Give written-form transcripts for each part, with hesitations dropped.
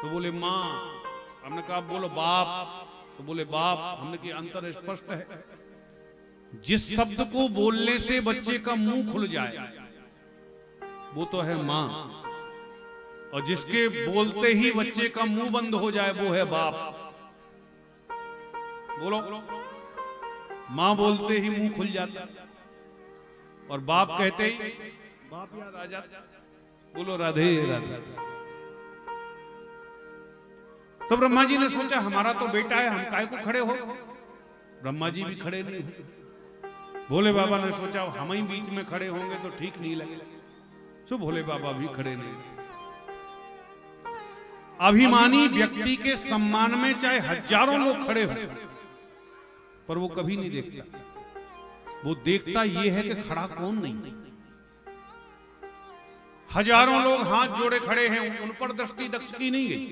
तो बोले माँ। हमने कहा बोलो बाप। तो बोले बाप। हमने कहा अंतर स्पष्ट है, जिस शब्द को बोलने से बच्चे का मुंह खुल जाए वो तो है माँ, और जिसके बोलते ही बच्चे का मुंह बंद हो जाए वो है बाप। बोलो, माँ बोलते ही मुंह खुल जाता और बाप कहते ही बाप याद आ जाता। बोलो राधे राधे। तो ब्रह्मा जी ने सोचा हमारा तो बेटा है, हम काहे को खड़े हो। ब्रह्मा जी भी खड़े नहीं हुए। भोले बाबा ने सोचा हम ही बीच में खड़े होंगे तो ठीक नहीं लगेगा, सो भोले बाबा भी खड़े नहीं। अभिमानी व्यक्ति के सम्मान में चाहे हजारों लोग खड़े हो, पर वो कभी नहीं देखता। वो देखता ये है कि खड़ा कौन नहीं। हजारों लोग हाथ जोड़े खड़े हैं, उन पर दृष्टि दक्ष की नहीं गई।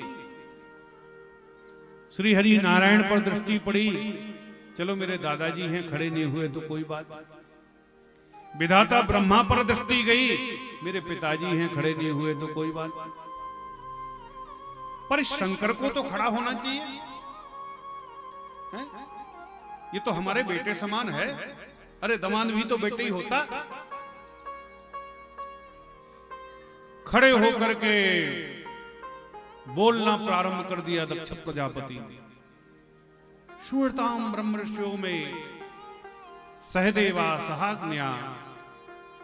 श्री हरि नारायण पर दृष्टि पड़ी, चलो मेरे दादाजी हैं खड़े नहीं हुए तो कोई बात। विधाता ब्रह्मा पर दृष्टि गई, मेरे पिताजी हैं खड़े नहीं हुए तो कोई बात। पर शंकर को तो खड़ा होना चाहिए है? ये तो हमारे बेटे समान है। अरे दमाद भी तो बेटे ही होता। खड़े होकर के बोलना प्रारंभ कर दिया दक्ष प्रजापति ने। शूरताम ब्रह्मर्षियों में सहदेवा सहाज्ञा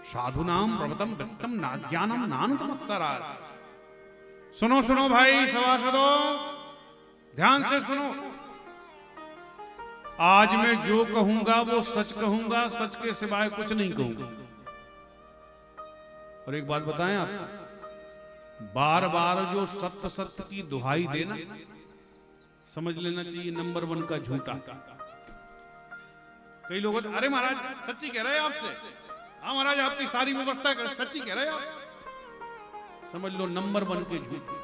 साधुनाम प्रवतम दत्तम नाज्ञानम नानुतमत्सरा। सुनो सुनो भाई सभासदों, ध्यान से सुनो। आज मैं जो कहूंगा वो सच कहूंगा, सच के सिवाय कुछ नहीं कहूंगा। और एक बात बताएं आप, बार बार जो सत्य सत्य की दुहाई देना, समझ लेना चाहिए नंबर 1 का झूठा। कई लोग अरे महाराज सच्ची कह रहे हैं आपसे। हाँ महाराज आपकी सारी व्यवस्था कर, सच्ची कह रहे हैं आप। समझ लो नंबर 1 के झूठ।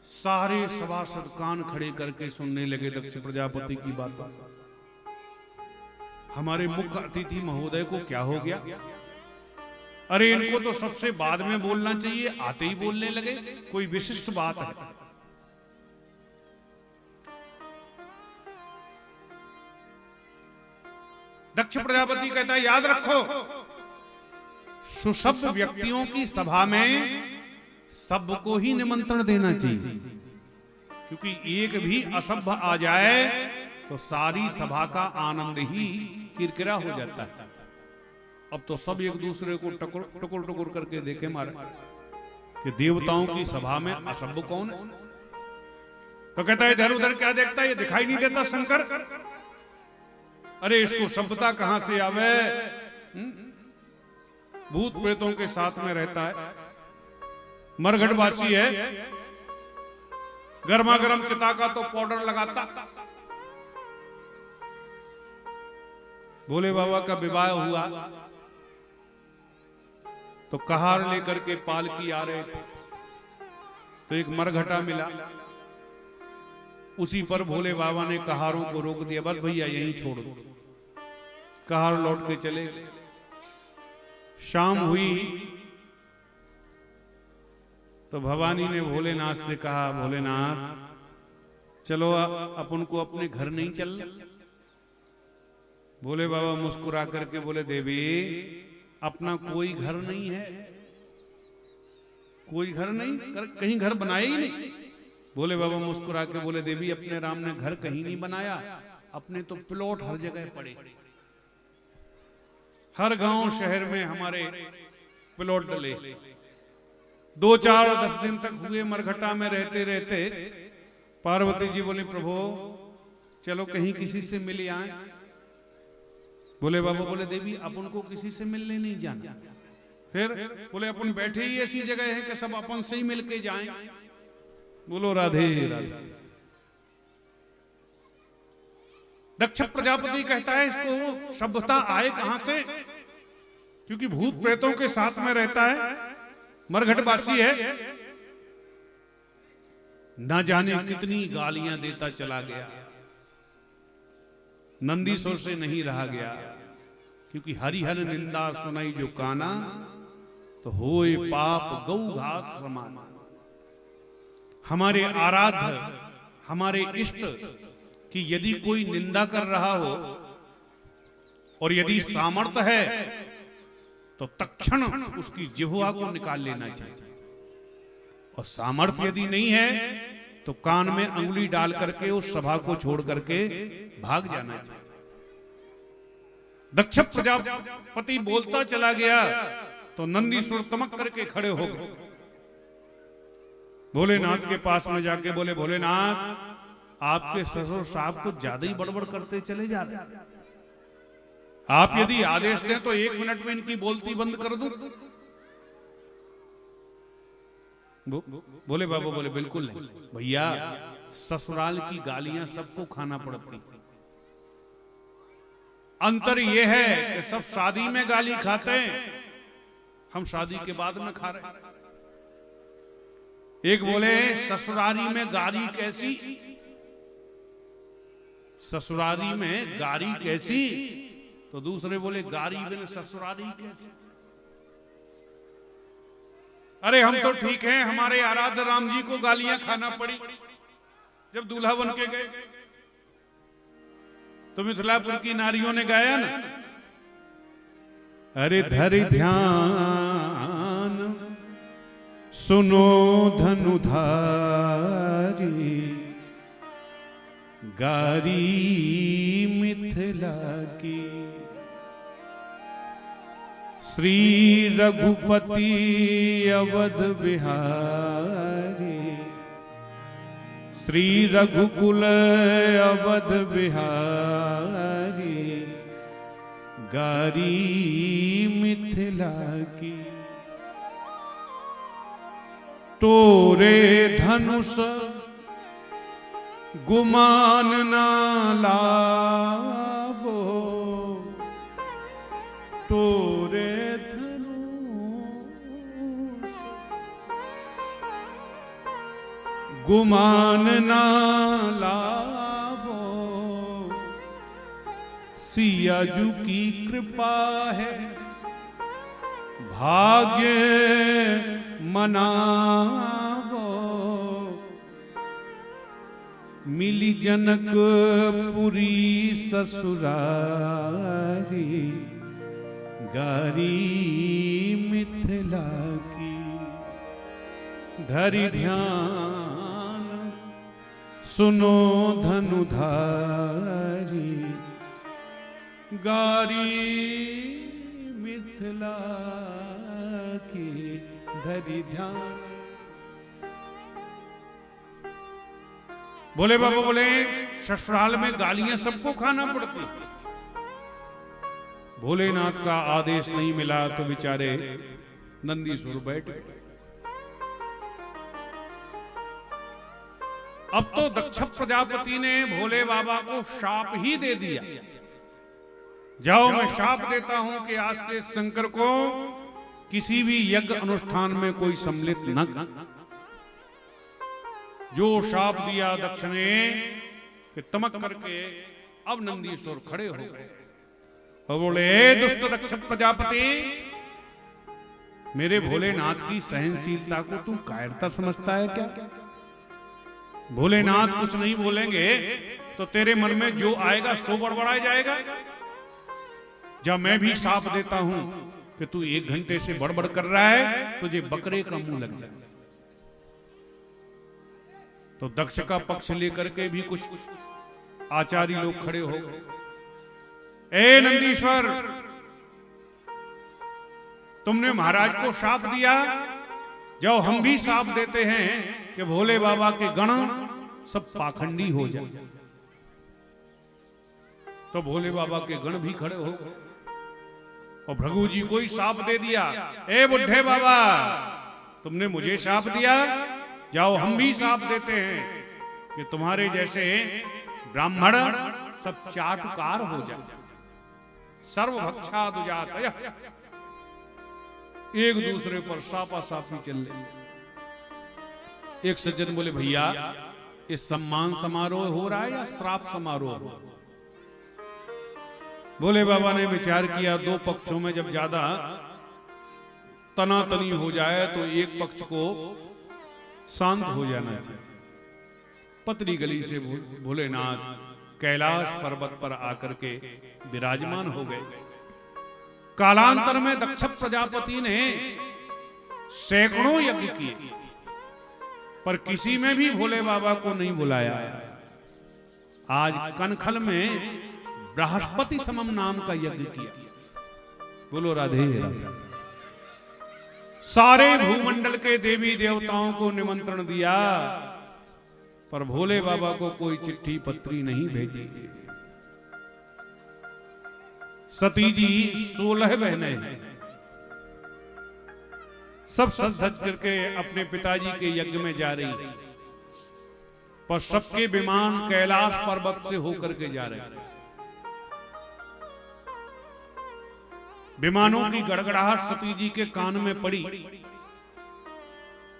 सारे सभासद कान खड़े करके सुनने लगे दक्ष प्रजापति की बात। हमारे मुख्य अतिथि महोदय को क्या हो गया। अरे इनको तो सबसे बाद में बोलना चाहिए, आते ही बोलने लगे। कोई विशिष्ट बात है। दक्ष प्रजापति कहता है याद रखो, सुशब्द व्यक्तियों की सभा में सबको ही निमंत्रण देना चाहिए, क्योंकि एक भी असभ्य आ जाए तो सारी सभा का आनंद ही किरकिरा हो जाता है। अब तो सब एक दूसरे को टकुर टकुर करके देखे मारे कि देवताओं की सभा में असभ्य कौन है। तो कहता है इधर उधर क्या देखता है, ये दिखाई नहीं देता शंकर। अरे इसको सभ्यता कहां से आवे। भूत प्रेतों के साथ में रहता है, मरघटवासी है, गर्मा गर्म चिता का तो पाउडर लगाता। भोले बाबा का विवाह हुआ तो कहार लेकर के पालकी आ रहे थे, तो एक मरघटा मिला। उसी पर भोले बाबा ने कहारों को रोक दिया, बस भैया यहीं छोड़ दो। कहार लौट के चले। शाम हुई तो भवानी ने भोलेनाथ से कहा, भोलेनाथ चलो अपन को अपने घर नहीं चल। भोले बाबा मुस्कुरा करके बोले देवी अपना कोई घर नहीं है, कोई घर नहीं, कहीं घर बनाया ही नहीं। भोले बाबा मुस्कुरा के बोले देवी अपने राम ने घर कहीं नहीं बनाया, अपने तो प्लॉट हर जगह पड़े। हर गांव शहर में हमारे प्लॉट डले। 2-4-10 दिन तक हुए मरघटा में रहते रहते पार्वती जी बोले प्रभु चलो कहीं किसी से मिल आए। भोले बाबा बोले देवी अपन को किसी से मिलने नहीं जाना। फिर बोले अपन बैठे ही ऐसी जगह है कि सब अपन से ही मिलके जाएं। बोलो राधे राधे। दक्ष प्रजापति कहता है इसको सभ्यता आए कहां से, क्योंकि भूत प्रेतों के साथ में रहता है, मरघटवासी है। न जाने कितनी गालियां देता चला गया, नंदीसोर से नहीं रहा गया क्योंकि हरिहर निंदा सुनाई जो काना, तो होए पाप गौ घात समान। हमारे आराध्य, हमारे इष्ट कि यदि कोई निंदा कर रहा हो और यदि सामर्थ्य है तो तत्क्षण उसकी जिह्वा को निकाल लेना चाहिए, और सामर्थ्य यदि नहीं है तो कान में अंगुली डाल करके उस सभा को छोड़ करके भाग जाना चाहिए। दक्ष प्रजापति बोलता चला गया तो नंदीसुर तमक करके खड़े हो गए, भोलेनाथ के पास में जाके बोले, भोलेनाथ आपके ससुर साहब कुछ ज्यादा ही बड़बड़ करते चले जा रहे हैं, आप यदि आदेश दें तो 1 मिनट में इनकी बोलती बंद कर दूं। बोले बाबा, बोले बिल्कुल नहीं भैया, ससुराल की गालियां सबको खाना पड़ती, अंतर यह है कि सब शादी में गाली खाते हैं, हम शादी के बाद में खा रहे हैं। एक बोले ससुरारी में गारी कैसी, ससुरारी में गारी कैसी, तो दूसरे बोले गारी बिन ससुरारी कैसी। अरे हम तो ठीक हैं, हमारे आराध्य राम जी को गालियां खाना पड़ी जब दूल्हा बन के गए। तो मिथिलापुर की नारियों ने गाया ना, अरे धरि ध्यान सुनो धनुधारी, गारी मिथिला की। श्री रघुपति अवध बिहारी, श्री रघुकुल अवध बिहारी, गारी मिथिला की। तोरे धनुष गुमान ना लावो, तोरे धनुष गुमान ना लावो, सिया जू की कृपा है भाग्य मनावो, मिली जनकपुरी ससुरारी, गारी मिथिला की। धरि ध्यान सुनो धनुधारी, गारी मिथिला की। धरि ध्यान। बोले बाबा, बोले ससुराल में गालियां सबको खाना पड़ती, भोलेनाथ का आदेश नहीं मिला तो बेचारे नंदीसुर बैठ गए। अब तो दक्ष प्रजापति ने भोले बाबा को शाप ही दे दिया, जाओ मैं शाप देता हूं कि आज से शंकर को किसी भी यज्ञ अनुष्ठान में कोई सम्मिलित न। जो शाप दिया दक्ष ने कि तमक करके अब नंदीश्वर खड़े हो गए और बोले, दुष्ट दक्ष प्रजापति, मेरे भोलेनाथ की सहनशीलता को तू कायरता समझता है क्या? भोलेनाथ कुछ नहीं बोलेंगे तो तेरे मन में जो आएगा सो बड़बड़ाया जाएगा। जब मैं भी शाप देता हूं कि तू 1 घंटे से बड़बड़ कर रहा है, तुझे बकरे का मुंह लग जाए। तो दक्ष का पक्ष लेकर के भी कुछ आचार्य लोग खड़े हो गए। ए नंदीश्वर, तुमने महाराज को शाप दिया, जाओ हम भी शाप देते हैं कि भोले बाबा के गण सब पाखंडी हो जाए। तो भोले बाबा के गण भी खड़े हो गए और भृगु जी को ही शाप दे दिया, ए बुढ़े बाबा, तुमने मुझे शाप दिया, जाओ हम भी शाप देते हैं कि तुम्हारे जैसे ब्राह्मण सब चाटुकार हो जाए, सर्वभक्षादुजातयः, एक दूसरे पर सापा साफी चल रहे। एक सज्जन बोले, भैया ये सम्मान समारोह हो रहा है या श्राप समारोह हो? भोले बाबा ने विचार किया, दो पक्षों में जब ज्यादा तनातनी हो जाए तो एक पक्ष को शांत हो जाना चाहिए। पतली गली से भोलेनाथ कैलाश पर्वत पर आकर के विराजमान हो गए। कालांतर में दक्ष प्रजापति ने सैकड़ों यज्ञ किए, पर किसी में भी भोले बाबा को नहीं बुलाया। आज कनखल में बृहस्पति समम नाम का यज्ञ किया। बोलो राधे राधे। सारे भूमंडल के देवी देवताओं को निमंत्रण दिया, पर भोले बाबा को कोई चिट्ठी पत्री नहीं भेजी। सती जी 16 बहनें हैं, सब सज धज करके अपने पिताजी के यज्ञ में जा रही, पर सबके विमान कैलाश पर्वत से होकर के जा रहे। विमानों की गड़गड़ाहट सती जी के कान में पड़ी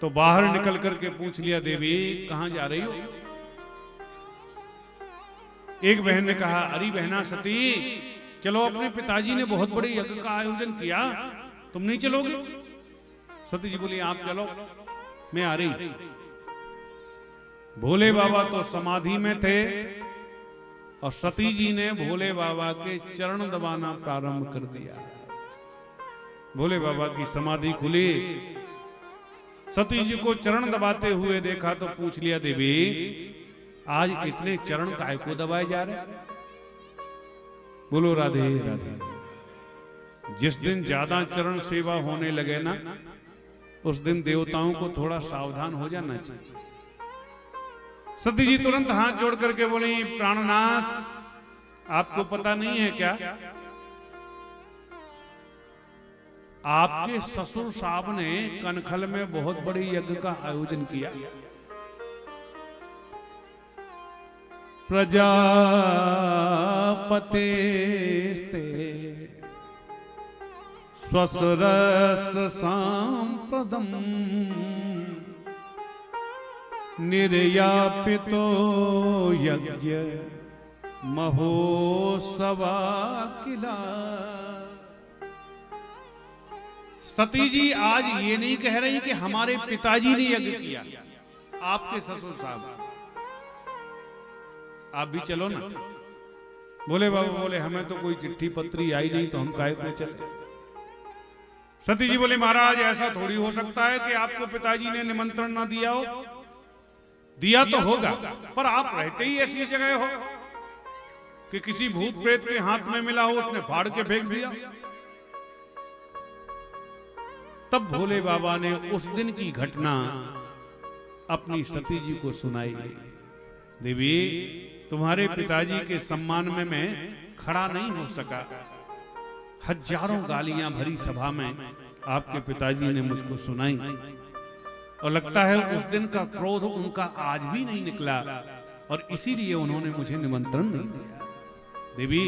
तो बाहर निकल करके पूछ लिया, देवी कहां जा रही हो? एक बहन ने कहा, अरे बहना सती, चलो, अपने पिताजी ने बहुत बड़े यज्ञ का आयोजन किया, तुम नहीं चलोगे? सती जी बोली, आप चलो, मैं आ रही। भोले बाबा तो समाधि में थे और सती जी ने भोले बाबा के चरण दबाना प्रारंभ कर दिया। भोले बाबा की समाधि खुली, सती जी को चरण दबाते हुए देखा तो पूछ लिया, देवी आज इतने चरण काहे को दबाए जा रहे? बोलो राधे राधे। जिस दिन ज्यादा चरण सेवा होने लगे ना, उस दिन देवताओं को थोड़ा सावधान हो जाना चाहिए। सती जी तुरंत हाथ जोड़ करके बोली, प्राणनाथ, आपको पता नहीं है क्या, आपके ससुर साहब ने कनखल में बहुत बड़े यज्ञ का आयोजन किया। प्रजापतेस्ते स्वसुरस सांप्रदम निर्यापितो यज्ञ महोत्सवा किला। सती जी आज ये नहीं कह रही कि हमारे पिताजी ने यज्ञ किया, आपके ससुर साहब, आप भी चलो ना। बोले बाबा बोले, हमें तो कोई चिट्ठी पत्री आई नहीं, तो हम काहे को चले? सती जी बोले, महाराज ऐसा थोड़ी हो सकता है कि आपको पिताजी ने निमंत्रण ना दिया हो। दिया तो होगा, पर आप रहते ही ऐसी जगह हो कि किसी भूत प्रेत के हाथ में मिला हो, उसने फाड़ के फेंक दिया। तब भोले बाबा ने उस दिन की घटना अपनी सती जी को सुनाई। देवी, तुम्हारे पिताजी के सम्मान में मैं खड़ा नहीं हो सका। हजारों गालियां भरी सभा में आपके पिताजी ने मुझको सुनाई, और लगता है उस दिन का क्रोध उनका आज भी नहीं निकला, और इसीलिए उन्होंने मुझे निमंत्रण नहीं दिया। देवी,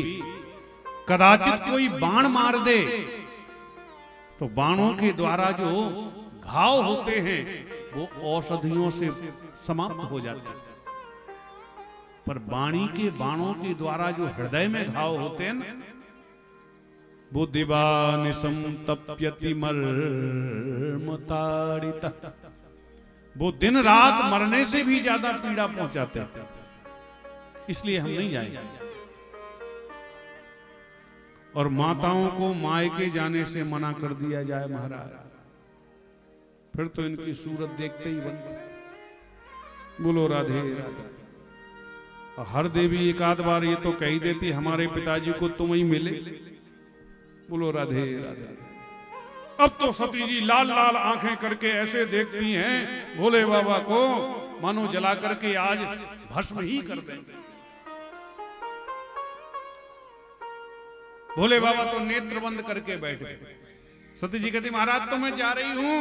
कदाचित कोई बाण मार दे तो बाणों के द्वारा जो घाव होते हैं वो औषधियों से समाप्त हो जाते हैं, पर वाणी के बाणों के द्वारा जो हृदय में घाव होते हैं ना, वो दिवानिशं तप्यति मर्मताड़िता, वो दिन रात मरने से भी ज्यादा पीड़ा पहुंचाते हैं। इसलिए हम नहीं जाएंगे। और माताओं को मायके जाने से मना कर दिया जाए महाराज, फिर तो इनकी सूरत देखते ही बनती। बोलो राधे राधे। हर देवी एक आध बार ये तो कही देती, हमारे पिताजी को तुम ही मिले। बोलो राधे राधे। अब तो सती जी लाल लाल आंखें करके ऐसे देखती हैं भोले बाबा को, मानो जला करके आज भस्म ही कर देंगे। भोले बाबा तो नेत्र बंद करके बैठ गए। सती जी कहती, महाराज तो मैं जा रही हूं।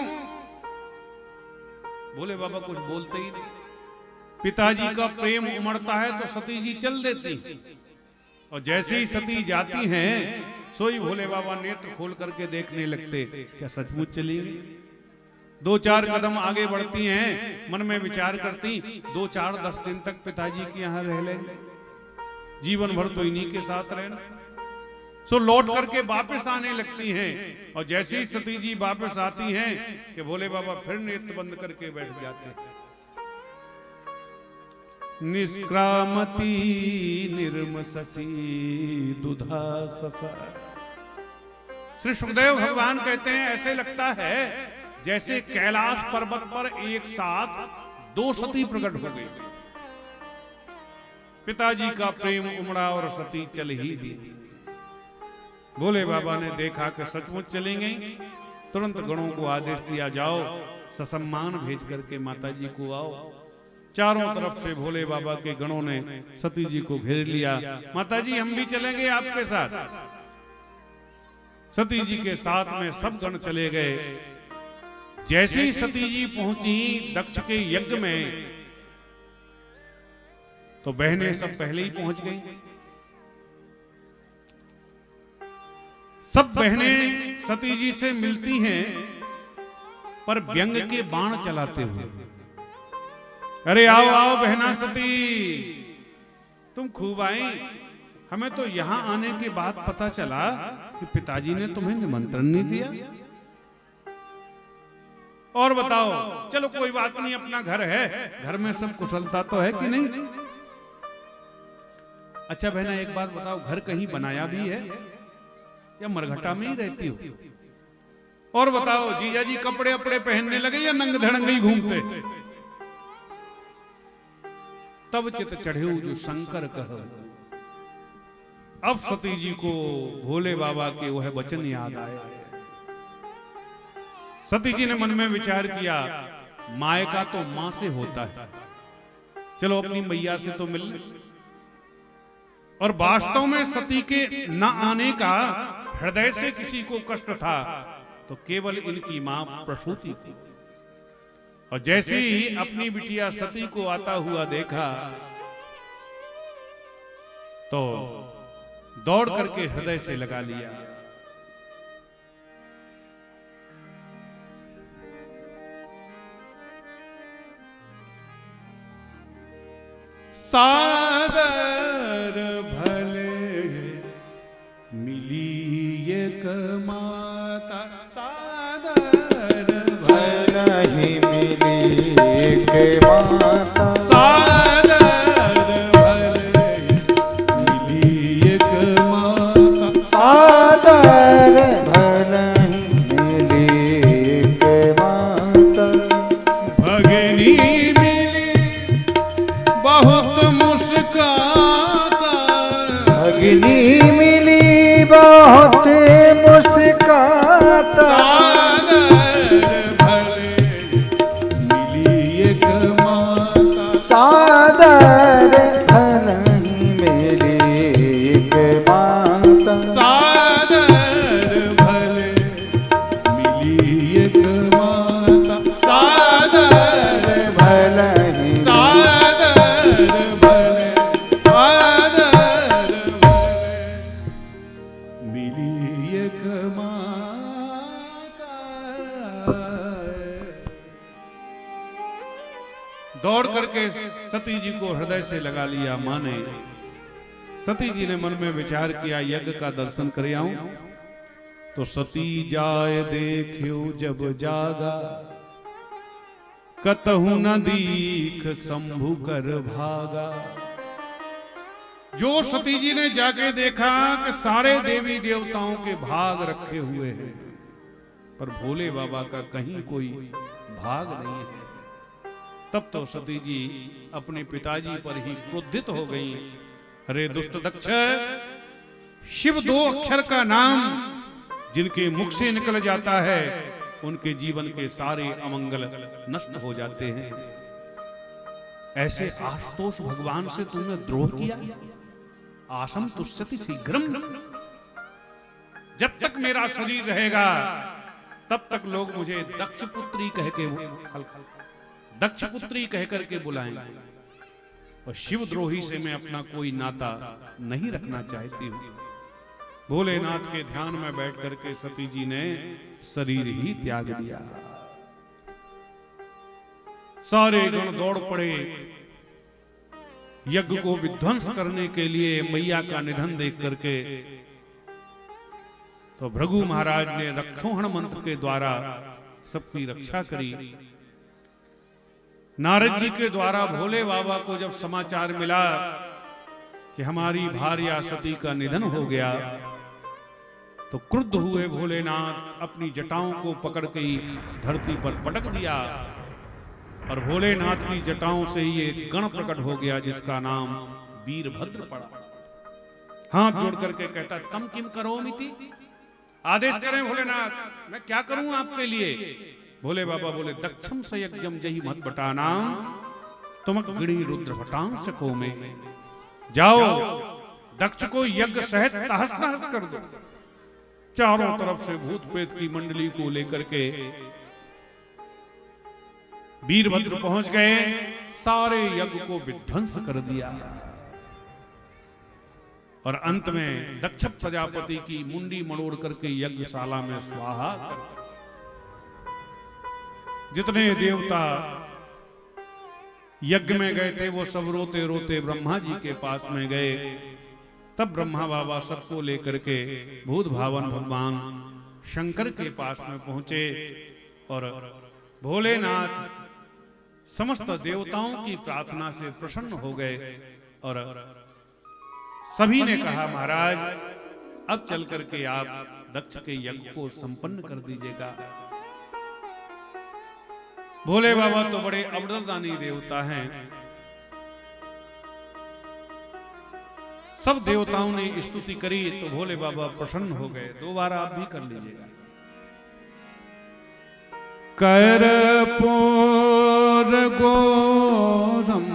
भोले बाबा कुछ बोलते ही नहीं। पिताजी का प्रेम उमड़ता है तो सती जी चल देती, और जैसे ही सती जाती हैं सोई भोले बाबा नेत्र खोल करके देखने लगते, क्या सचमुच चलेंगी? 2-4 कदम आगे बढ़ती हैं, मन में विचार करती, 2-4-10 दिन तक पिताजी के यहां रह लेंगे, जीवन भर तो इन्हीं के साथ रहना। सो लौट करके वापस आने लगती हैं, और जैसे ही सती जी वापस आती हैं कि भोले बाबा फिर नेत्र बंद करके बैठ जाते हैं। निष्क्रामती निर्मससी दुधा ससा। श्री सुखदेव भगवान कहते हैं ऐसे लगता है जैसे कैलाश पर्वत पर एक साथ दो सती प्रकट हो गई। पिताजी का प्रेम उमड़ा और सती चल ही दी। भोले बाबा ने देखा कि सचमुच चली गई, तुरंत गणों को आदेश दिया, जाओ ससम्मान भेज करके माता जी को आओ। चारों तरफ से भोले बाबा के गणों ने सती जी को घेर लिया। माता जी हम भी चलेंगे आपके साथ। सती जी के साथ में सब गण चले गए। जैसे ही सती जी पहुंची दक्ष के यज्ञ में, तो बहनें सब पहले ही पहुंच गई। सब बहनें सती जी से मिलती हैं, पर व्यंग के बाण चलाते हुए। अरे आओ आओ बहना सती, तुम खूब आई। हमें तो यहां आने के बाद पता चला कि पिताजी ने तुम्हें निमंत्रण नहीं दिया। और बताओ, चलो कोई बात नहीं, अपना घर है, घर में सब कुशलता तो है कि नहीं? अच्छा बहना एक बात बताओ, घर कहीं बनाया भी है या मरघटा में ही रहती हो? और बताओ जीजा जी कपड़े अपड़े पहनने लगे या नंग धड़ंग ही घूमते? तब चित चढ़े जो शंकर कह। अब सती जी को भोले बाबा के वह वचन याद आए। सती जी ने मन में विचार किया, मायका तो मां से होता है, चलो अपनी मैया से तो मिल। और वास्तव में सती के न आने का हृदय से किसी को कष्ट था तो केवल इनकी मां प्रसूति थी। और जैसे ही अपनी बिटिया सती को आता हुआ देखा तो दौड़ करके हृदय से लगा लिया। सादर भले मिली एक माता, सादर भले मिली एक माता, सादर भले मिली एक माता, सादर भले मिली एक माता। भगनी मिली बहुत मुस्काता, भगनी मिली बहुत मुस्काता, सादर भले मिली एक माता, सादर भले मिली एक माता, सादर भले सादर भले सादर भले सादर भले मिली एक माता। दौड़ करके सती जी को हृदय से लगा लिया मां ने। सती जी ने मन में विचार किया, यज्ञ का दर्शन कर आऊं। तो सती जाए देखियो जब जागा, कतहु न दीख शंभु कर भागा। जो सती जी ने जाके देखा कि सारे देवी देवताओं के भाग रखे हुए हैं, पर भोले बाबा का कहीं कोई भाग नहीं है। तब तो सती जी अपने पिताजी पर ही क्रोधित हो गई। अरे दुष्ट दक्ष, शिव दो अक्षर का नाम जिनके मुख से निकल जाता है उनके जीवन के सारे अमंगल नष्ट हो जाते हैं। ऐसे आशुतोष भगवान से तुमने द्रोह किया। आसम तुष्यति शीघ्रम, जब तक मेरा शरीर रहेगा तब तक लोग मुझे दक्ष पुत्री कह के दक्ष पुत्री कह करके बुलाएंगे, और शिवद्रोही से मैं अपना कोई नाता नहीं रखना चाहती हूं। भोलेनाथ के ध्यान में बैठ करके सती जी ने शरीर ही त्याग दिया। सारे गण दौड़ पड़े यज्ञ को विध्वंस करने के लिए। मैया का निधन देख करके तो भृगु महाराज ने रक्षोहण मंत्र के द्वारा सबकी रक्षा करी। नारद जी के द्वारा भोले बाबा को जब समाचार मिला कि हमारी भार्या सती का निधन हो गया, तो क्रुद्ध हुए भोलेनाथ अपनी जटाओं को पकड़ के ही धरती पर पटक दिया और भोलेनाथ की जटाओं से ही एक गण प्रकट हो गया जिसका नाम वीरभद्र पड़ा। हाथ जोड़ करके कहता तम किम करोमिति, आदेश करें भोलेनाथ, मैं क्या करूं आपके लिए। भोले बाबा बोले दक्षम स यज्ञम जहि मत बटानाम तुम गृणी रुद्र भटांश को में, जाओ दक्ष को यज्ञ सहित तहस नहस कर दो। चारों तरफ से भूत प्रेत की मंडली को लेकर के वीरभद्र पहुंच गए, सारे यज्ञ को विध्वंस कर दिया और अंत में दक्ष प्रजापति की मुंडी मड़ोड़ करके यज्ञशाला में स्वाहा कर। जितने देवता यज्ञ में गए थे वो सब रोते रोते ब्रह्मा जी के पास में गए। तब ब्रह्मा बाबा सबको लेकर के भूत भावन भगवान शंकर के पास में पहुंचे और भोलेनाथ समस्त देवताओं की प्रार्थना से प्रसन्न हो गए और सभी ने कहा महाराज अब चल करके आप दक्ष के यज्ञ को संपन्न कर दीजिएगा। भोले बाबा तो बड़े अवरदानी देवता हैं। सब देवताओं ने स्तुति करी तो भोले बाबा प्रसन्न हो गए। दोबारा आप भी कर लीजिएगा। कर्पूर गौरम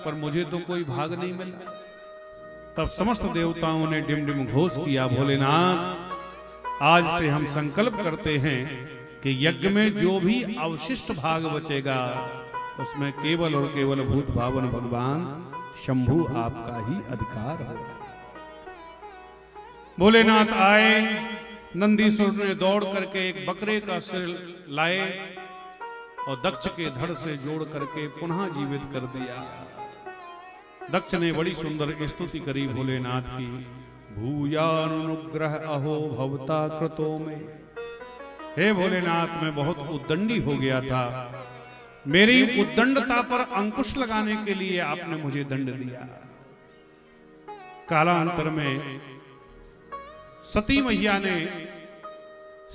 पर मुझे तो कोई भाग नहीं मिला। तब समस्त देवताओं ने डिम डिम घोष किया, भोलेनाथ आज से हम संकल्प करते हैं कि यज्ञ में जो भी अवशिष्ट भाग बचेगा उसमें केवल और केवल भूत भावन भगवान शंभु आपका ही अधिकार होगा। भोलेनाथ आए, नंदीश्वर ने दौड़ करके एक बकरे का सिर लाए और दक्ष के धड़ से जोड़ करके पुनः जीवित कर दिया। दक्ष ने बड़ी सुंदर स्तुति करी भोलेनाथ की। भूयानुग्रह अहो भवता कृतो में, हे भोलेनाथ मैं बहुत उद्दंडी हो गया था, मेरी उद्दंडता पर अंकुश लगाने के लिए आपने मुझे दंड दिया। कालांतर में सती मैया ने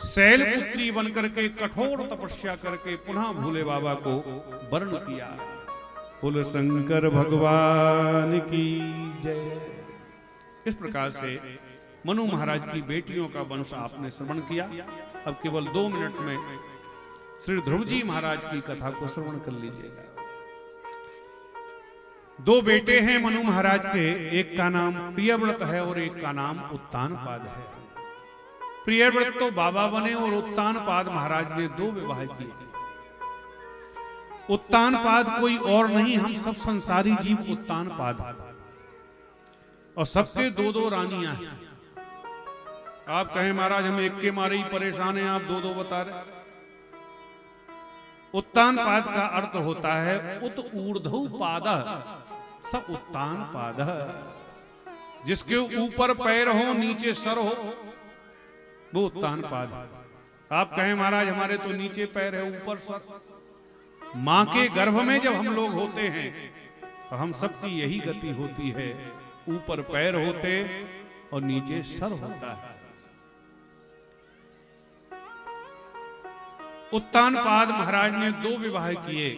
शैलपुत्री बनकर के कठोर तपस्या करके पुनः भोले बाबा को वर्ण किया। बोल शंकर भगवान की जय। इस प्रकार से मनु महाराज की बेटियों का वंश आपने श्रवण किया। अब केवल 2 मिनट में श्री ध्रुव जी महाराज की कथा को श्रवण कर लीजिएगा। 2 बेटे हैं मनु महाराज के, एक का नाम प्रियव्रत है और एक का नाम उत्तानपाद है। प्रियव्रत तो बाबा बने और उत्तानपाद महाराज ने 2 विवाह किए। उत्तानपाद कोई और नहीं, हम सब संसारी जीव उत्तानपाद, और सबके 2-2 रानियां हैं। आप कहें महाराज हम एक के मारे ही परेशान हैं, आप 2-2 बता रहे। उत्तानपाद का अर्थ होता है उत ऊर्ध्व पाद स उत्तानपाद, जिसके ऊपर पैर हो नीचे सर हो वो उत्तानपाद। आप कहें महाराज हमारे तो नीचे पैर है ऊपर सर। मां के गर्भ में जब हम लोग होते हैं तो हम सबकी यही गति होती है, ऊपर पैर होते और नीचे सर होता है। उत्तानपाद महाराज ने 2 विवाह किए।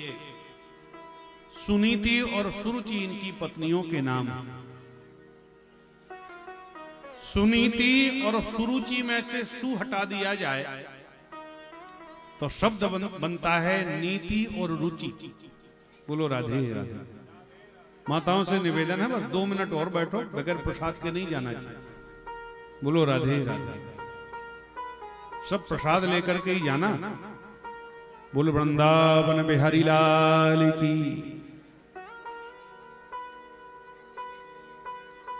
सुनीति और सुरुचि इनकी पत्नियों के नाम। सुनीति और सुरुचि में से सु हटा दिया जाए तो शब्द बनता है नीति और रुचि। बोलो राधे राधे। माताओं से निवेदन है बस 2 मिनट और बैठो, बगैर प्रसाद के नहीं जाना चाहिए। बोलो राधे राधे। सब प्रसाद लेकर के ही जाना। बोल वृंदावन बिहारी लाल की।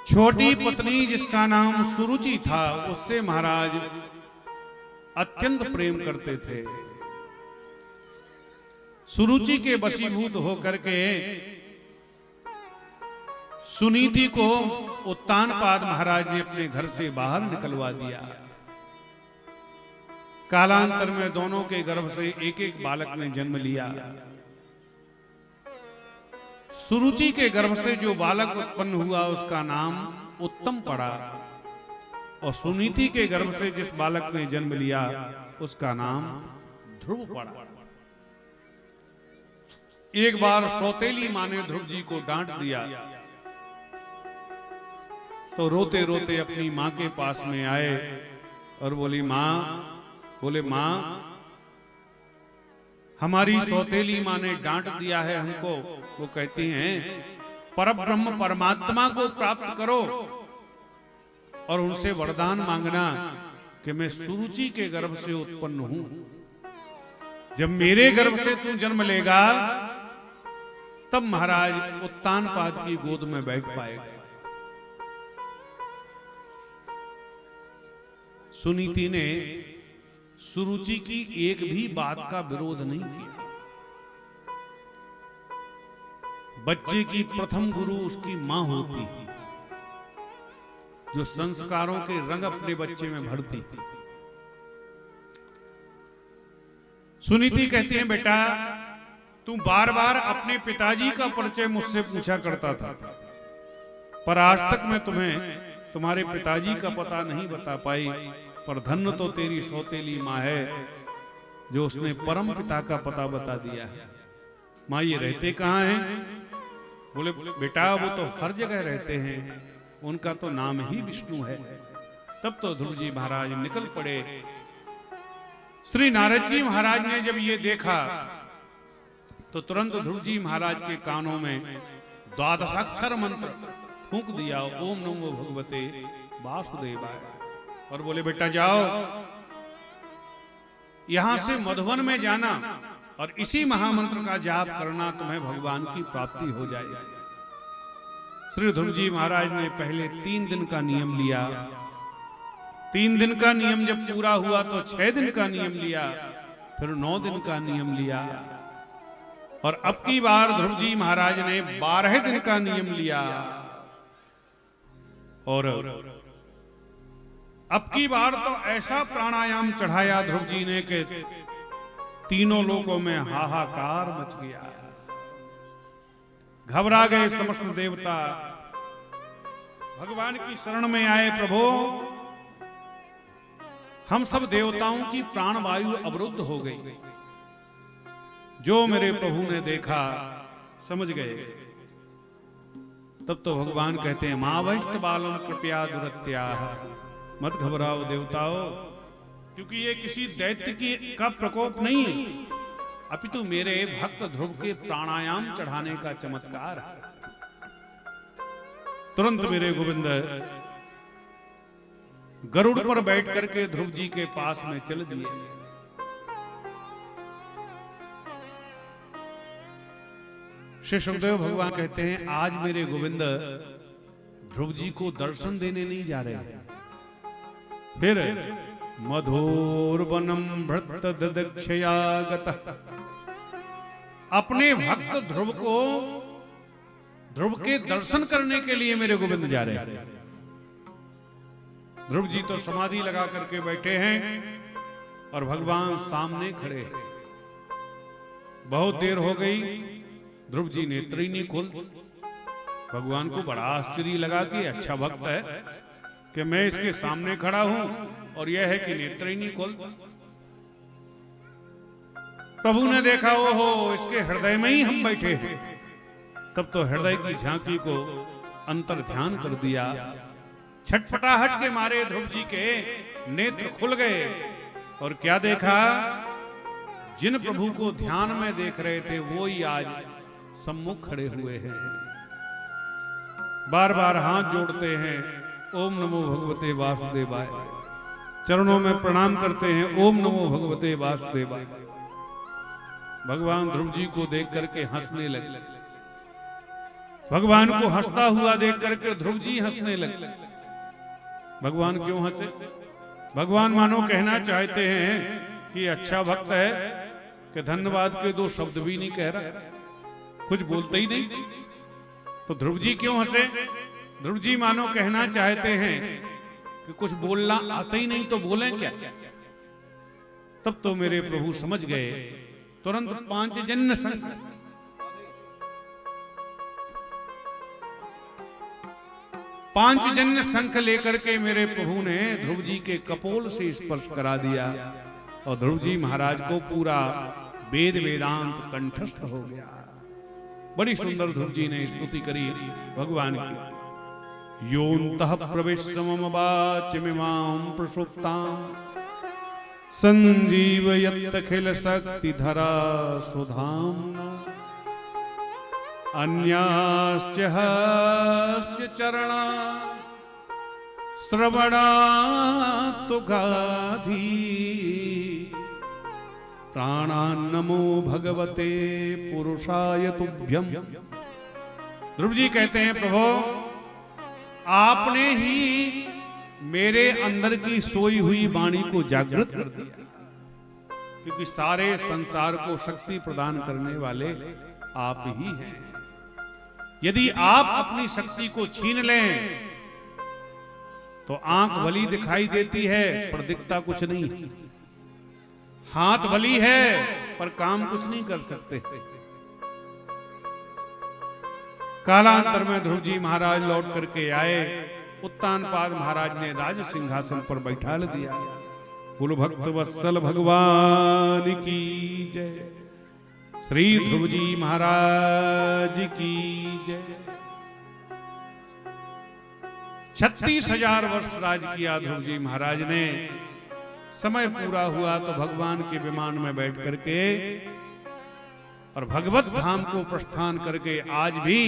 छोटी पत्नी जिसका नाम सुरुचि था उससे महाराज अत्यंत प्रेम करते थे। सुरुचि के वशीभूत होकर के सुनीति को उत्तानपाद महाराज ने अपने घर से बाहर निकलवा दिया। कालांतर में दोनों के गर्भ से एक एक बालक ने जन्म लिया। सुरुचि के गर्भ से जो बालक उत्पन्न हुआ उसका नाम उत्तम पड़ा, और सुनीति के गर्भ से जिस बालक ने जन्म लिया उसका नाम ध्रुव पड़ा। एक बार सौतेली मां ने ध्रुव जी को डांट दिया तो रोते रोते अपनी मां के पास में आए और बोले मां हमारी सौतेली मां ने डांट दिया है हमको। वो कहती हैं परब्रह्म परमात्मा को प्राप्त करो और उनसे वरदान मांगना कि मैं सुरुचि के गर्भ से उत्पन्न हूं। जब मेरे गर्भ से तू जन्म लेगा तब महाराज उत्तानपाद की गोद में बैठ पाएगा। सुनीति ने सुरुचि की एक भी बात का विरोध नहीं किया। बच्चे की प्रथम गुरु उसकी मां होती है, जो संस्कारों के रंग अपने बच्चे में भरती थी। सुनीति कहती है बेटा तू बार बार अपने पिताजी का परिचय मुझसे पूछा करता था, पर आज तक मैं तुम्हें तुम्हारे पिताजी का पता नहीं बता पाई। पर धन्य तो तेरी सौतेली माँ है जो उसने परम पिता का पता बता दिया है। माँ ये रहते कहाँ हैं? बोले बेटा वो तो हर जगह रहते हैं, उनका तो नाम ही विष्णु है। तब तो ध्रुव जी महाराज निकल पड़े। श्री नारद जी महाराज ने जब ये देखा तो तुरंत ध्रुव जी महाराज के कानों में 12 मंत्र फूंक दिया, ओम नमो भगवते वासुदेवाय, और बोले बेटा जाओ यहां से मधुवन में जाना और इसी महामंत्र का जाप करना, तुम्हें भगवान की प्राप्ति हो जाएगी। श्री ध्रुव जी महाराज ने पहले 3 दिन का नियम लिया। 3 दिन का नियम जब पूरा हुआ तो 6 दिन का नियम लिया, फिर 9 दिन का नियम लिया, और अब की बार ध्रुव जी महाराज ने 12 दिन का नियम लिया और अब की बार तो ऐसा प्राणायाम चढ़ाया ध्रुव जी ने कि तीनों लोगों में हाहाकार मच गया। घबरा गए समस्त देवता, भगवान की शरण में आए। प्रभु, हम सब देवताओं की प्राणवायु अवरुद्ध हो गई। जो मेरे प्रभु ने देखा समझ गए। तब तो भगवान कहते हैं, मावष्ट बालम कृपया दुरत्या, मत घबराओ देवताओं, क्योंकि ये किसी दैत्य का प्रकोप नहीं है, अपितु मेरे भक्त ध्रुव के प्राणायाम चढ़ाने का चमत्कार है। तुरंत मेरे गोविंद गरुड़ पर बैठ करके ध्रुव जी के पास में चल दिए। श्री सुखदेव भगवान कहते हैं, आज मेरे गोविंद ध्रुव जी को दर्शन देने नहीं जा रहे हैं। फिर मधुरवनम भृत ददक्षयागत, अपने भक्त ध्रुव के दर्शन करने के लिए मेरे गोविंद जा रहे हैं। ध्रुव जी तो समाधि लगा करके बैठे हैं और भगवान सामने खड़े हैं। बहुत देर हो गई, ध्रुव जी नेत्र ही नहीं खोल। भगवान को बड़ा आश्चर्य लगा कि अच्छा भक्त है कि मैं इसके सामने खड़ा हूं और यह है कि नेत्र ही नहीं खोल। प्रभु ने देखा, ओहो, इसके हृदय में ही हम बैठे हैं। तब तो हृदय की झांकी को अंतर ध्यान कर दिया। छटपटाहट के मारे ध्रुव जी के नेत्र खुल गए और क्या देखा, जिन प्रभु को ध्यान में देख रहे थे वो ही आज सम्मुख खड़े हुए हैं। बार बार हाथ जोड़ते हैं, ओम नमो भगवते वासुदेवाय, चरणों में प्रणाम करते हैं, ओम नमो भगवते वासुदेवाय। भगवान ध्रुव जी को देख करके हंसने लगे। भगवान को हंसता हुआ देख करके ध्रुव जी हंसने लगे। भगवान क्यों हंसे? भगवान मानो कहना चाहते हैं कि अच्छा भक्त है कि धन्यवाद के दो शब्द भी नहीं कह रहा, कुछ बोलते ही नहीं। तो ध्रुव जी क्यों हंसे? ध्रुव जी मानो कहना चाहते हैं कि कुछ बोलना आता ही नहीं तो बोलें क्या। तब तो मेरे प्रभु समझ गए। तुरंत पांचजन्य शंख लेकर के मेरे प्रभु ने ध्रुव जी के कपोल से स्पर्श करा दिया और ध्रुव जी महाराज को पूरा वेद वेदांत कंठस्थ हो गया। बड़ी सुंदर ध्रुव जी ने स्तुति करी भगवान की। योऽन्तः प्रविश्य मम वाचमिमां प्रसुप्तां संजीवयत्यखिल शक्तिधरा सुधाम्ना अन्याश्च हश्च चरणा श्रवणात्तु गाधी प्राणान्नमो भगवते पुरुषाय तुभ्यम्। ध्रुव जी कहते हैं, प्रभु आपने ही मेरे अंदर की सोई हुई वाणी को जागृत कर दिया, क्योंकि सारे संसार को शक्ति प्रदान करने वाले आप ही हैं। यदि आप अपनी शक्ति को छीन लें तो आंख भली दिखाई देती है पर दिखता कुछ नहीं, हाथ भली है पर काम कुछ नहीं कर सकते। कालांतर में ध्रुव जी महाराज लौट करके आए। उत्तानपाद महाराज ने राज सिंहासन पर बैठा दिया। बोलो भक्त वत्सल भगवान की जय। श्री ध्रुव जी महाराज की जय। 36,000 वर्ष राज किया ध्रुव जी महाराज ने। समय पूरा हुआ तो भगवान के विमान में बैठ करके और भगवत धाम को प्रस्थान करके आज भी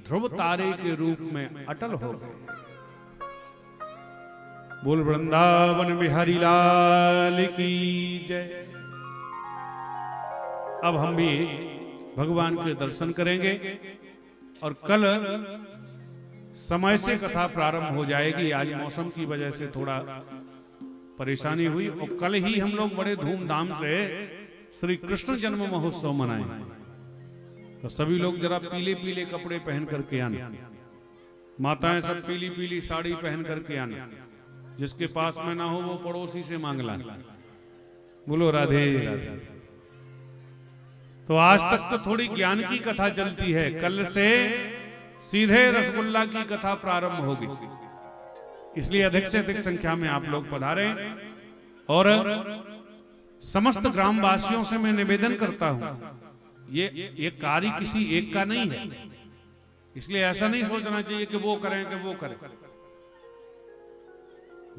ध्रुव तारे के रूप में अटल हो गए। बोल वृंदावन बिहारी लाल की जय। अब हम भी भगवान के दर्शन करेंगे और कल समय से कथा प्रारंभ हो जाएगी। आज मौसम की वजह से थोड़ा परेशानी हुई और कल ही हम लोग बड़े धूमधाम से श्री कृष्ण जन्म महोत्सव मनाएं। तो सभी लोग जरा पीले पीले कपड़े पहन करके आना, माताएं सब पीली पीली साड़ी पहन करके आना, जिसके पास में ना हो वो पड़ोसी से मांग लाना। बोलो राधे राधे। तो आज तक तो थोड़ी ज्ञान की कथा चलती है, कल से सीधे रसगुल्ला की कथा प्रारंभ होगी, इसलिए अधिक से अधिक संख्या में आप लोग पधारें। और समस्त ग्रामवासियों से मैं निवेदन करता हूं, ये कार्य किसी एक का नहीं है, इसलिए ऐसा नहीं सोचना चाहिए कि वो करें कि वो करें।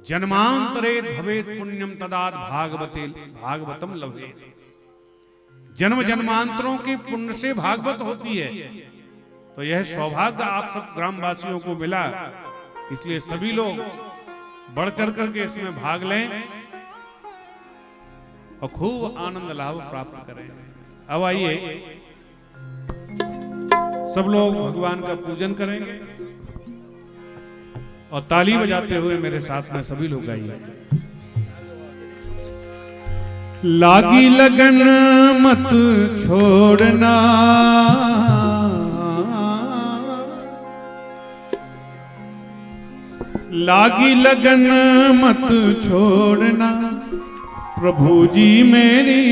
जन्मांतरे भवेत पुण्यम तदाद भागवतम लभेत। जन्म जन्मांतरों के पुण्य से भागवत होती है, तो यह सौभाग्य आप सब ग्रामवासियों को मिला, इसलिए सभी लोग बढ़ चढ़ करके इसमें भाग लें और खूब आनंद लाभ प्राप्त करें। अब आइए सब लोग भगवान का पूजन करेंगे और ताली बजाते हुए मेरे साथ में सभी लोग गाइए। लागी लगन मत छोड़ना, लागी लगन मत छोड़ना, प्रभु जी मेरी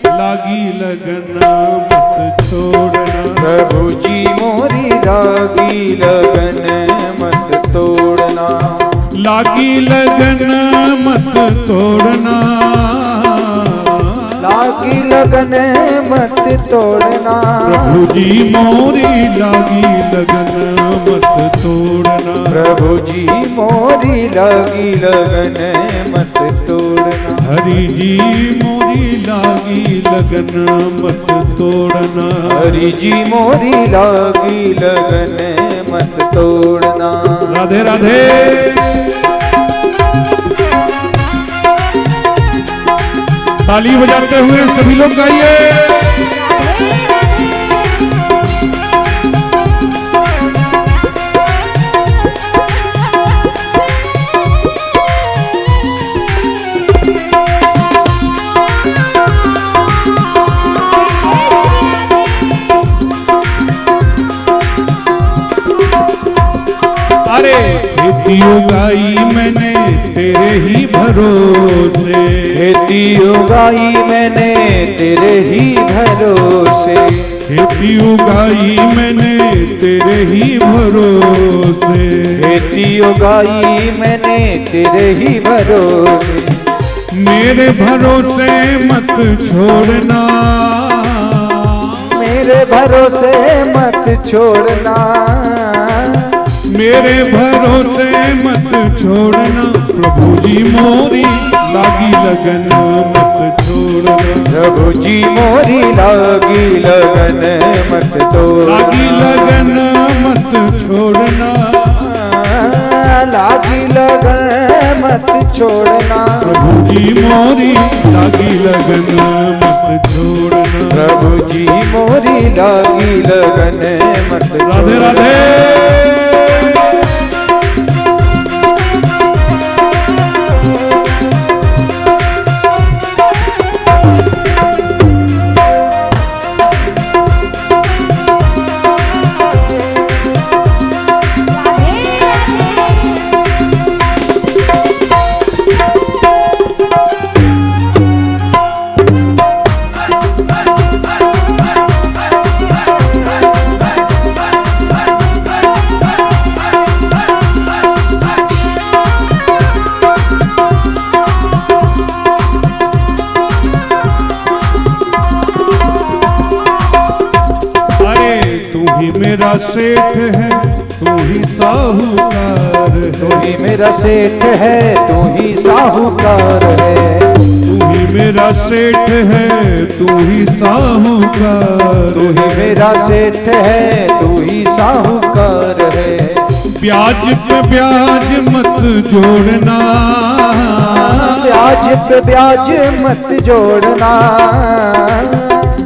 लागी लगन मत छोड़ना। प्रभु जी मोरी लागी लगन मत तोड़ना, लागी लगन मत तोड़ना, लागी लगन मत तोड़ना। प्रभु जी मोरी लागी लगन मत तोड़ना। प्रभु जी मोरी लागी लगन मत तोड़ना। हरि जी मोरी लागी लगन मत तोड़ना। हरि जी मोरी लागी लगन मत तोड़ना। राधे राधे। ताली बजाते हुए सभी लोग गाइए। खेती उगाई मैंने तेरे ही भरोसे, खेती उगाई मैंने तेरे ही भरोसे। खेती उगाई मैंने तेरे ही भरोसे। खेती उगाई मैंने तेरे ही भरोसे। मेरे भरोसे मत छोड़ना, मेरे भरोसे मत छोड़ना। मेरे भरोसे मत छोड़ना। प्रभु जी मोरी लागी लगन मत छोड़ना। प्रभु जी मोरी लागी लगन मत तोड़ना। लागी लगन मत छोड़ना। लागी लगन मत छोड़ना। प्रभु जी मोरी लागी लगन मत छोड़ना। प्रभु जी मोरी लागी लगन मत छोड़ना। राधे राधे। मेरा सेठ है तू ही साहूकार है। तू ही मेरा सेठ है तू ही साहूकार है। तू ही मेरा सेठ है तू ही साहूकार। तू ही मेरा सेठ है तू ही साहूकार है। ब्याज पे ब्याज मत जोड़ना। ब्याज पे ब्याज मत जोड़ना।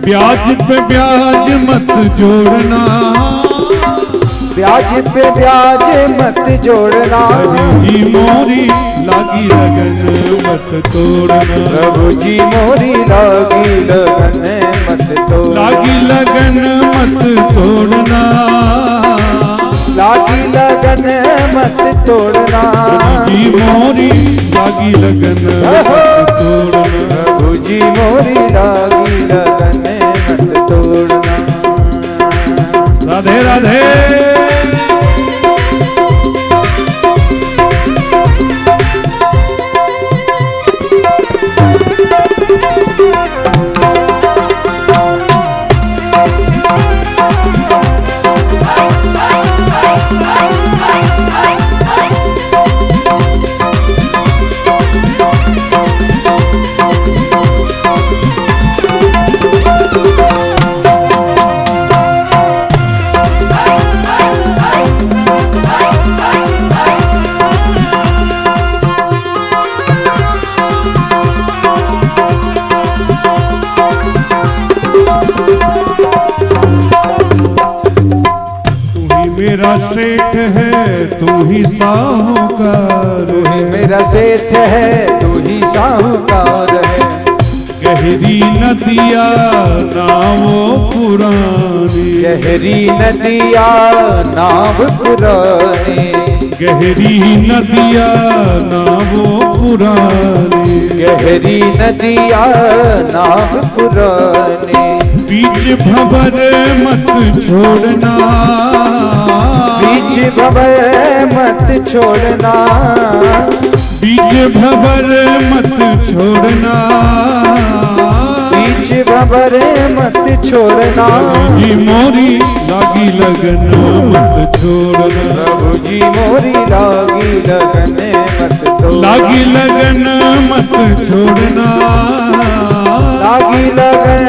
ब्याज पे ब्याज मत जोड़ना। ब्याज पे ब्याज मत जोड़ना। प्रभु जी मोरी लागी लगन मत तोड़ना। प्रभु जी मोरी लागी लगन मत तोड़ना। लागी लगन मत तोड़ना, लागी लगन मत तोड़ना। जी मोरी लागी लगन मत तोड़ना। प्रभु जी मोरी लागी लगन मत तोड़ना। राधे राधे। मेरा सेठ है तू ही साहूकार तू ही है, मेरा सेठ है तू ही साहूकार है। गहरी नदिया नावो पुरानी, गहरी नदिया नाव पुरानी। गहरी नदिया नावो पुरानी। गहरी नदिया नाव पुरानी। बीच भंवर मत छोड़ना, बीच भंवर मत छोड़ना। बीच भंवर मत छोड़ना। बीच भंवर मत छोड़ना। जी मोरी लागी लगन मत छोड़ना। प्रभु जी मोरी लागी लगन मत तोड़ना। लागी लगन मत छोड़ना। लागी लगन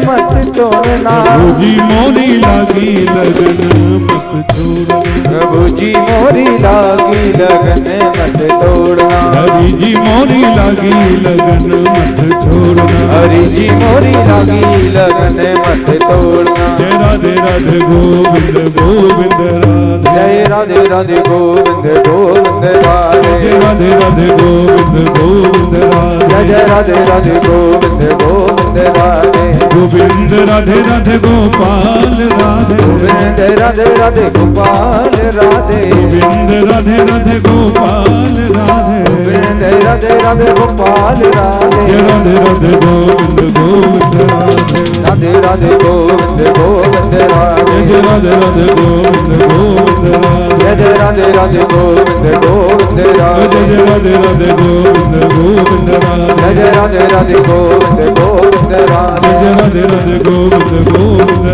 मत तोड़ना। प्रभु जी मोरी लागी लगन मत छोड़ना। प्रभु जी मोरी लागी लगन मत तोड़ना। हरि जी मोरी लागी लगन मत छोड़ना। हरि जी मोरी लागी लगन मत तोड़ना। जय राधे राधे गोविंद गोविंद राधे। जय राधे राधे गोविंद गोविंद राधे। जय राधे राधे गोविंद गोविंद राधे। जय राधे राधे गोविंद गोविंद राधे। गोविंद राधे राधे गोपाल राधे। गोविंद राधे राधे गोपाल राधे। गोविंद राधे राधे गोपाल राधे। गोविंद राधे राधे गोपाल राधे। जय राधे राधे गोविंद गोविंद राधे। राधे राधे गोविंद गोविंद राधे। जय राधे राधे गोविंद गोविंद राधे। जय राधे राधे गोविंद गोविंद राधे। जय राधे राधे गोविंद गोविंद राधे। जय राधे राधे गोविंद गोविंद राधे। जय राधे राधे गोविंद गोविंद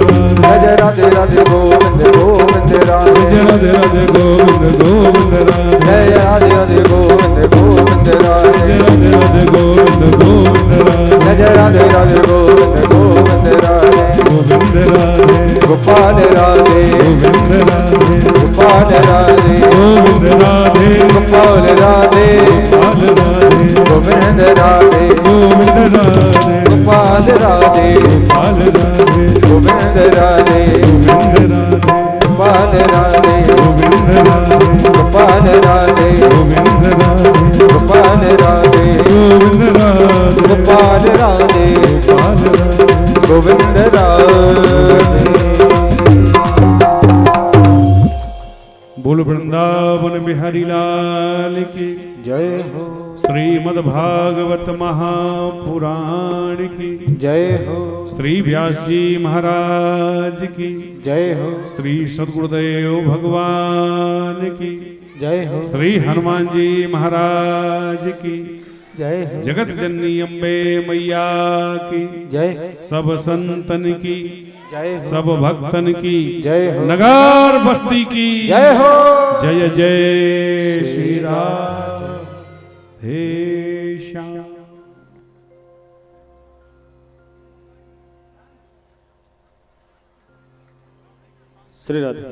राधे। जय राधे राधे गोविंद गोविंद राधे। जय राधे राधे गोविंद गोविंद राधे। जय राधे राधे गोविंद गोविंद राधे। जय राधे राधे गोविंद गोविंद राधे। जय राधे राधे गोविंद गोविंद राधे। गोविंद राधे गोपाल राधे। गोविंद राधे गोपाल राधे। गोविंद राधे गोपाल राधे। गोपाल राधे गोविंद राधे। गोविंद राधे गोपाल राधे। गोपाल राधे गोविंद राधे। गोविंद राधे गोपाल राधे। गोविंद राधे गोपाल राधे। गोविंद राधे गोपाल राधे। गोविंद राधे गोपाल राधे। गोपाल राधे। गोविंद राधे। बोल वृंदावन बिहारी लाल की जय हो। श्रीमद् भागवत महापुराण की जय हो। श्री व्यास जी महाराज की जय हो। श्री सद्गुरुदेव भगवान की जय हो। श्री हनुमान जी महाराज की जय हो। जगत जननी अम्बे मैया की जय सब संतन की जय हो। सब भक्तन की जय हो। नगर बस्ती की जय हो। जय जय श्री राम हे श्याम। श्री राधे।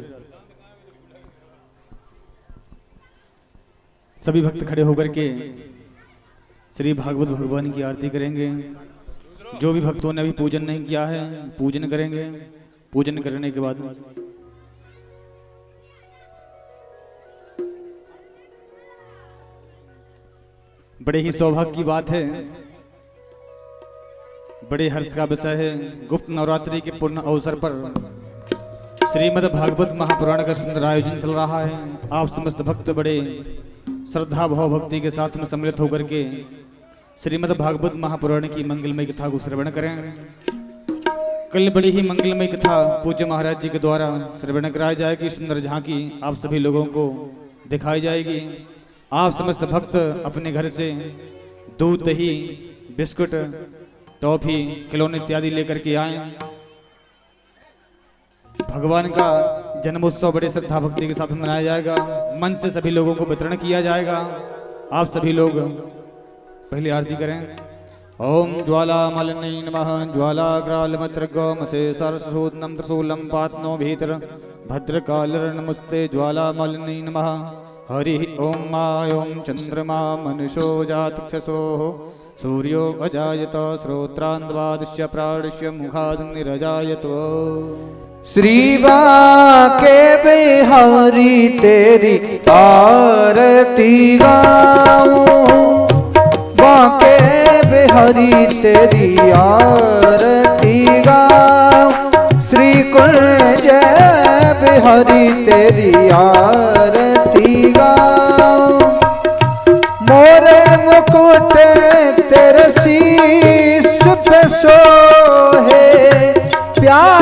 सभी भक्त खड़े होकर के श्री भागवत भगवान की आरती करेंगे। जो भी भक्तों ने अभी पूजन नहीं किया है पूजन करेंगे। पूजन करने के बाद बड़े ही सौभाग्य की बात है, बड़े हर्ष का विषय है। गुप्त नवरात्रि के पूर्ण अवसर पर श्रीमद् भागवत महापुराण का सुंदर आयोजन चल रहा है। आप समस्त भक्त बड़े श्रद्धा भाव भक्ति के साथ में सम्मिलित होकर के श्रीमद् भागवत महापुराण की मंगलमय कथा को श्रवण करें। कल बड़ी ही मंगलमय कथा पूज्य महाराज जी के द्वारा श्रवण कराई जाएगी। सुंदर झांकी आप सभी लोगों को दिखाई जाएगी। आप समस्त भक्त अपने घर से दूध, दही, बिस्कुट, टॉफी, खिलौने इत्यादि लेकर के आए। भगवान का जन्मोत्सव बड़े श्रद्धा भक्ति के साथ मनाया जाएगा। मन से सभी लोगों को वितरण किया जाएगा। आप सभी लोग पहले आरती करें। ओम ज्वाला मालिन्यै नमः। ज्वालाग्रालमत्रगोमसे सरस्वोदनं त्रिशूलं पात्नो भीतर भद्रकालर्नमस्ते ज्वाला मालिन्यै नमः। हरि ओम मा ओम चंद्रमा मनुषो जातक्षसोः सूर्यो अजायत श्रोत्रान्द्वादश्य प्राणस्य मुखादग्निरजायत। श्री बांके बिहारी तेरी आरती गाऊं, बांके बिहारी तेरी आरती गाऊं, श्री कुंज बिहारी तेरी आरती गाऊं। मोरे मुकुट तेरे शीश पे सोहे, प्यार